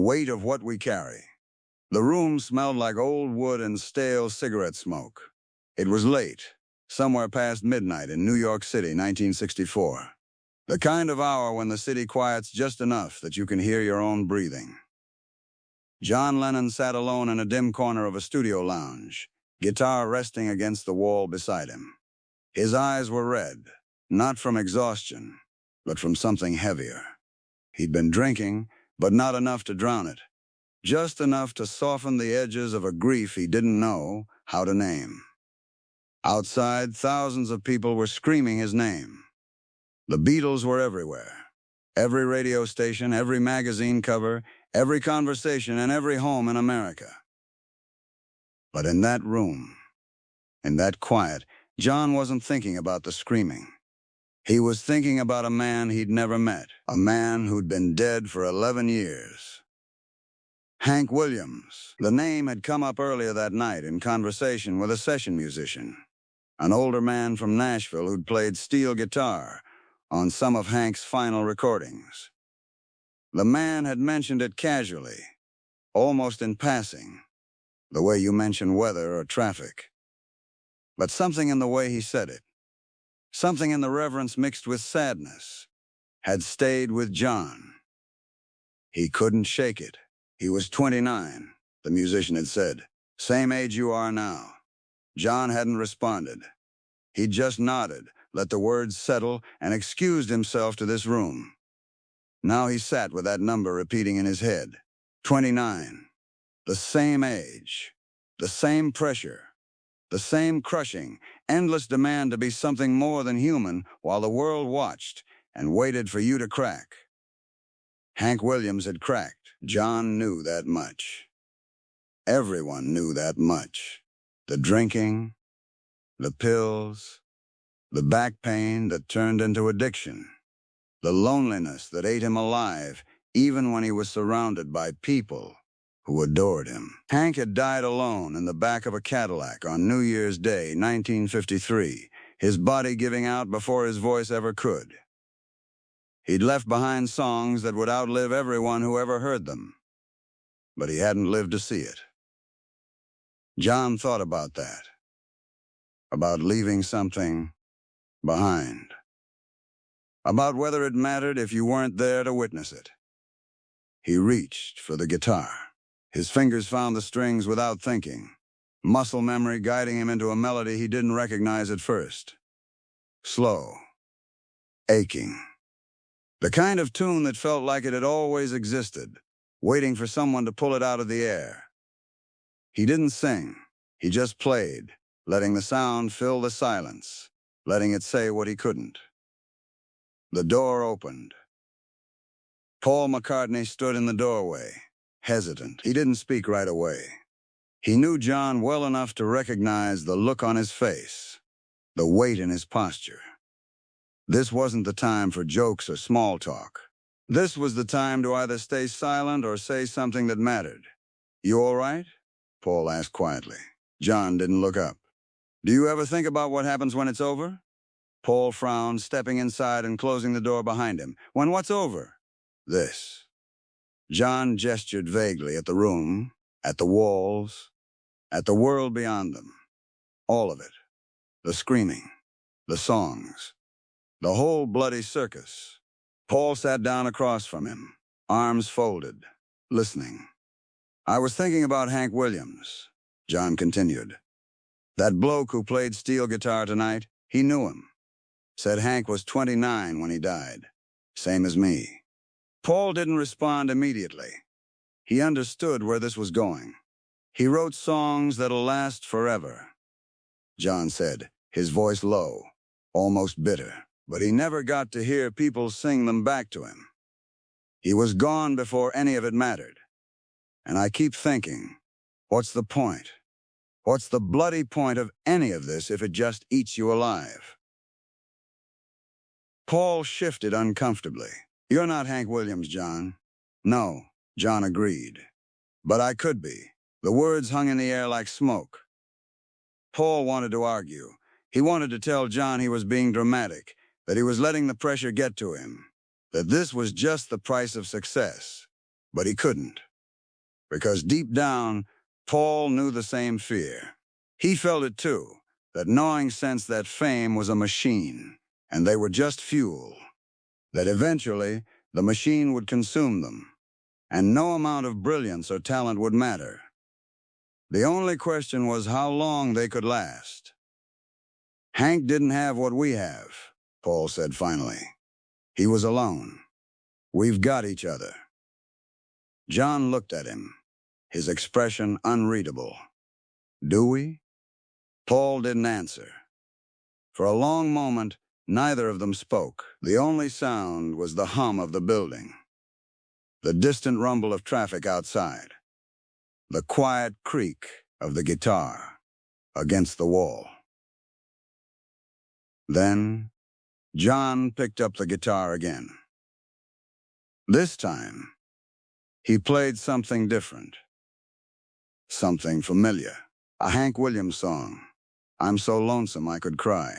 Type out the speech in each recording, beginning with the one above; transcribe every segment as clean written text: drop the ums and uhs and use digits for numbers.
weight of what we carry. The room smelled like old wood and stale cigarette smoke. It was late, somewhere past midnight in New York City, 1964. The kind of hour when the city quiets just enough that you can hear your own breathing. John Lennon sat alone in a dim corner of a studio lounge, guitar resting against the wall beside him. His eyes were red, not from exhaustion, but from something heavier. He'd been drinking, but not enough to drown it. Just enough to soften the edges of a grief he didn't know how to name. Outside, thousands of people were screaming his name. The Beatles were everywhere. Every radio station, every magazine cover, every conversation, and every home in America. But in that room, in that quiet, John wasn't thinking about the screaming. He was thinking about a man he'd never met, a man who'd been dead for 11 years. Hank Williams. The name had come up earlier that night in conversation with a session musician, an older man from Nashville who'd played steel guitar on some of Hank's final recordings. The man had mentioned it casually, almost in passing, the way you mention weather or traffic. But something in the way he said it, something in the reverence mixed with sadness, had stayed with John. He couldn't shake it. He was 29, the musician had said. Same age you are now. John hadn't responded. He'd just nodded, let the words settle, and excused himself to this room. Now he sat with that number repeating in his head. 29. The same age. The same pressure. The same crushing, endless demand to be something more than human while the world watched and waited for you to crack. Hank Williams had cracked. John knew that much. Everyone knew that much. The drinking, the pills, the back pain that turned into addiction, the loneliness that ate him alive even when he was surrounded by people who adored him. Hank had died alone in the back of a Cadillac on New Year's Day, 1953, his body giving out before his voice ever could. He'd left behind songs that would outlive everyone who ever heard them, but he hadn't lived to see it. John thought about that, about leaving something behind, about whether it mattered if you weren't there to witness it. He reached for the guitar. His fingers found the strings without thinking, muscle memory guiding him into a melody he didn't recognize at first. Slow, aching. The kind of tune that felt like it had always existed, waiting for someone to pull it out of the air. He didn't sing. He just played, letting the sound fill the silence, letting it say what he couldn't. The door opened. Paul McCartney stood in the doorway, hesitant. He didn't speak right away. He knew John well enough to recognize the look on his face, the weight in his posture. This wasn't the time for jokes or small talk. This was the time to either stay silent or say something that mattered. "You all right?" Paul asked quietly. John didn't look up. "Do you ever think about what happens when it's over?" Paul frowned, stepping inside and closing the door behind him. "When what's over?" "This." John gestured vaguely at the room, at the walls, at the world beyond them. All of it. The screaming, the songs, the whole bloody circus. Paul sat down across from him, arms folded, listening. "I was thinking about Hank Williams," John continued. "That bloke who played steel guitar tonight, he knew him. Said Hank was 29 when he died. Same as me." Paul didn't respond immediately. He understood where this was going. "He wrote songs that'll last forever," John said, his voice low, almost bitter. But he never got to hear people sing them back to him. He was gone before any of it mattered. And I keep thinking, what's the point? What's the bloody point of any of this if it just eats you alive? Paul shifted uncomfortably. "You're not Hank Williams, John." "No," John agreed. "But I could be." The words hung in the air like smoke. Paul wanted to argue. He wanted to tell John he was being dramatic, that he was letting the pressure get to him, that this was just the price of success. But he couldn't. because deep down, Paul knew the same fear. He felt it too, that gnawing sense that fame was a machine, and they were just fuel, that eventually the machine would consume them, and no amount of brilliance or talent would matter. The only question was how long they could last. Hank didn't have what we have, Paul said finally. He was alone. We've got each other. John looked at him, his expression unreadable. Do we? Paul didn't answer. For a long moment, neither of them spoke. The only sound was the hum of the building, the distant rumble of traffic outside, the quiet creak of the guitar against the wall. Then, John picked up the guitar again. This time, he played something different, something familiar, a Hank Williams song, "I'm So Lonesome I Could Cry."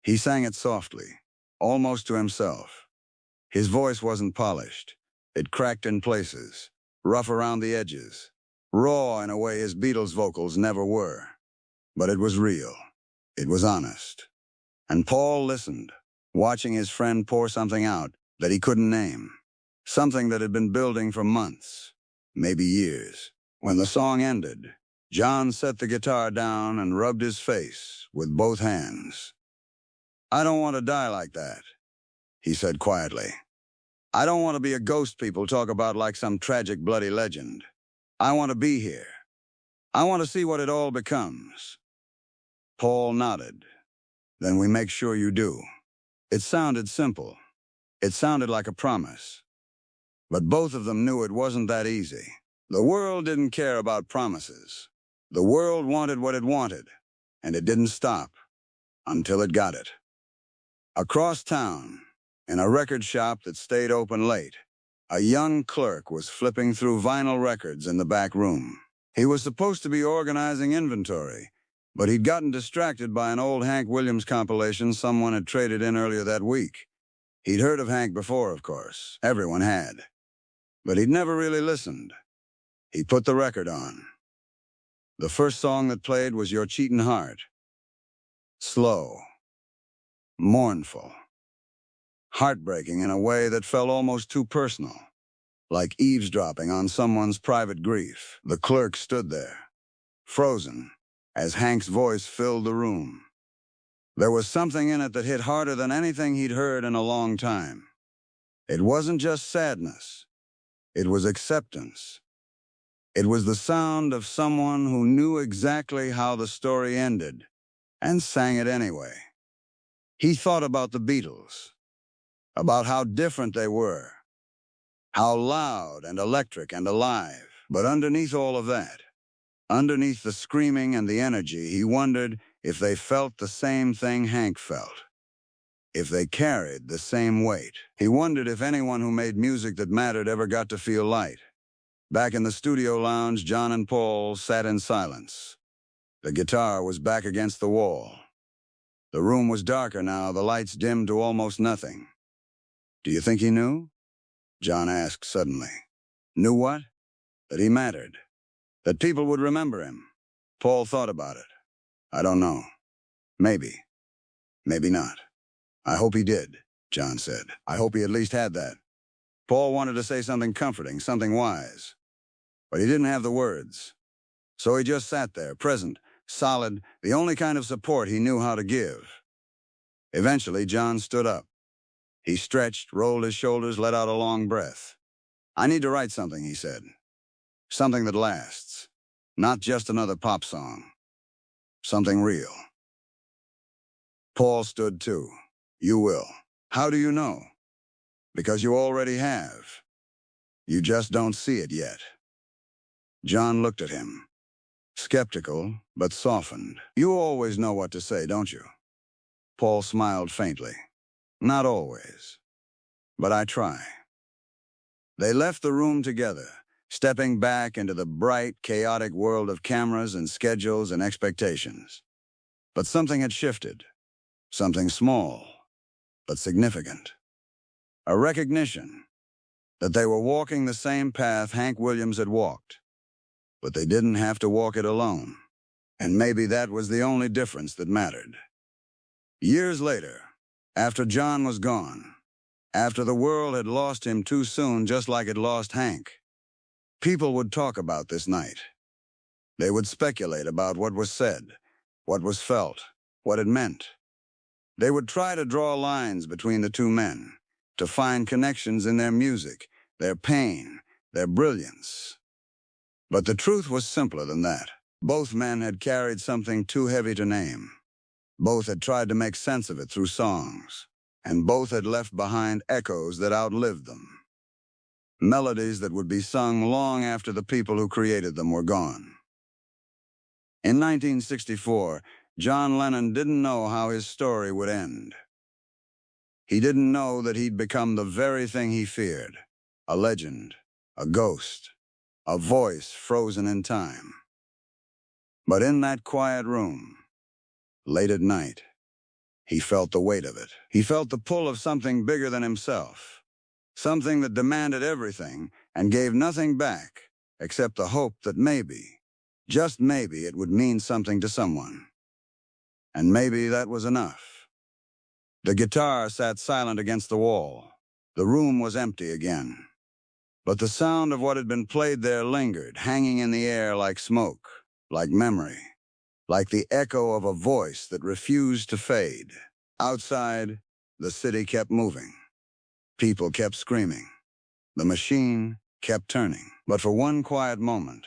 He sang it softly, almost to himself. His voice wasn't polished. It cracked in places, rough around the edges, raw in a way his Beatles vocals never were. But it was real. It was honest. And Paul listened, watching his friend pour something out that he couldn't name, something that had been building for months, maybe years. When the song ended, John set the guitar down and rubbed his face with both hands. "I don't want to die like that," he said quietly. "I don't want to be a ghost people talk about like some tragic bloody legend. I want to be here. I want to see what it all becomes." Paul nodded. "Then we make sure you do." It sounded simple. It sounded like a promise. But both of them knew it wasn't that easy. The world didn't care about promises. The world wanted what it wanted, and it didn't stop until it got it. Across town, in a record shop that stayed open late, a young clerk was flipping through vinyl records in the back room. He was supposed to be organizing inventory, but he'd gotten distracted by an old Hank Williams compilation someone had traded in earlier that week. He'd heard of Hank before, of course. Everyone had. But he'd never really listened. He put the record on. The first song that played was "Your Cheatin' Heart." Slow, mournful, heartbreaking in a way that felt almost too personal, like eavesdropping on someone's private grief. The clerk stood there, frozen, as Hank's voice filled the room. There was something in it that hit harder than anything he'd heard in a long time. It wasn't just sadness. It was acceptance. It was the sound of someone who knew exactly how the story ended and sang it anyway. He thought about the Beatles, about how different they were, how loud and electric and alive. But underneath all of that, underneath the screaming and the energy, he wondered if they felt the same thing Hank felt, if they carried the same weight. He wondered if anyone who made music that mattered ever got to feel light. Back in the studio lounge, John and Paul sat in silence. The guitar was back against the wall. The room was darker now, the lights dimmed to almost nothing. "Do you think he knew?" John asked suddenly. Knew what? That he mattered. That people would remember him. Paul thought about it. "I don't know. Maybe. Maybe not." "I hope he did," John said. "I hope he at least had that." Paul wanted to say something comforting, something wise. But he didn't have the words. So he just sat there, present, solid, the only kind of support he knew how to give. Eventually, John stood up. He stretched, rolled his shoulders, let out a long breath. "I need to write something," he said. "Something that lasts. Not just another pop song. Something real." Paul stood too. "You will." "How do you know?" "Because you already have. You just don't see it yet." John looked at him. Skeptical, but softened. "You always know what to say, don't you?" Paul smiled faintly. "Not always. But I try." They left the room together, stepping back into the bright, chaotic world of cameras and schedules and expectations. But something had shifted. Something small, but significant. A recognition. that they were walking the same path Hank Williams had walked, but they didn't have to walk it alone. And maybe that was the only difference that mattered. Years later, after John was gone, after the world had lost him too soon just like it lost Hank, people would talk about this night. They would speculate about what was said, what was felt, what it meant. They would try to draw lines between the two men, to find connections in their music, their pain, their brilliance. But the truth was simpler than that. Both men had carried something too heavy to name. Both had tried to make sense of it through songs, and both had left behind echoes that outlived them. Melodies that would be sung long after the people who created them were gone. In 1964, John Lennon didn't know how his story would end. He didn't know that he'd become the very thing he feared, a legend, a ghost, a voice frozen in time. But in that quiet room, late at night, he felt the weight of it. He felt the pull of something bigger than himself, something that demanded everything and gave nothing back except the hope that maybe, just maybe, it would mean something to someone. And maybe that was enough. The guitar sat silent against the wall. The room was empty again. But the sound of what had been played there lingered, hanging in the air like smoke, like memory, like the echo of a voice that refused to fade. Outside, the city kept moving. People kept screaming. The machine kept turning. But for one quiet moment,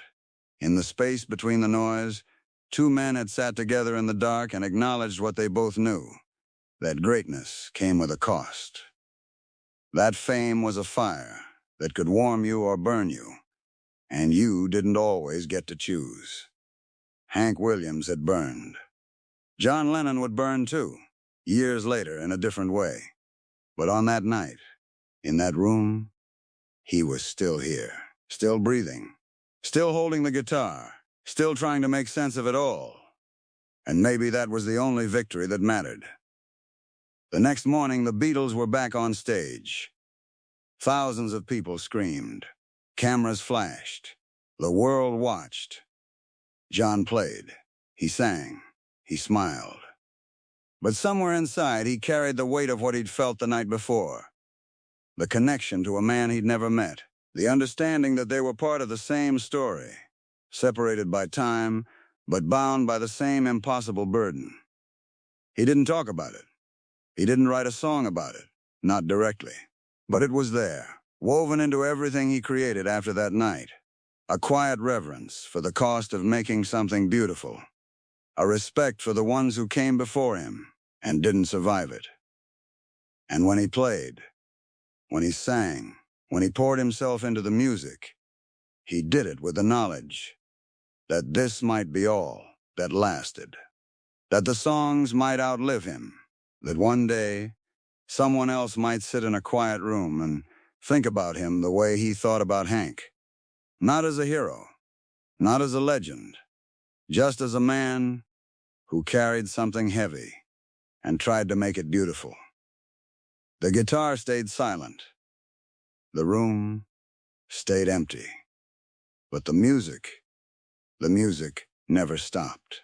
in the space between the noise, two men had sat together in the dark and acknowledged what they both knew, that greatness came with a cost. That fame was a fire that could warm you or burn you, and you didn't always get to choose. Hank Williams had burned. John Lennon would burn too, years later in a different way. But on that night, in that room, he was still here, still breathing, still holding the guitar, still trying to make sense of it all. And maybe that was the only victory that mattered. The next morning, the Beatles were back on stage. Thousands of people screamed. Cameras flashed. The world watched. John played. He sang. He smiled. But somewhere inside, he carried the weight of what he'd felt the night before. The connection to a man he'd never met. The understanding that they were part of the same story, separated by time, but bound by the same impossible burden. He didn't talk about it. He didn't write a song about it, not directly. But it was there, woven into everything he created after that night. A quiet reverence for the cost of making something beautiful. A respect for the ones who came before him and didn't survive it. And when he played, when he sang, when he poured himself into the music, he did it with the knowledge that this might be all that lasted. That the songs might outlive him. That one day, someone else might sit in a quiet room and think about him the way he thought about Hank. Not as a hero, not as a legend, just as a man who carried something heavy and tried to make it beautiful. The guitar stayed silent. The room stayed empty. But the music never stopped.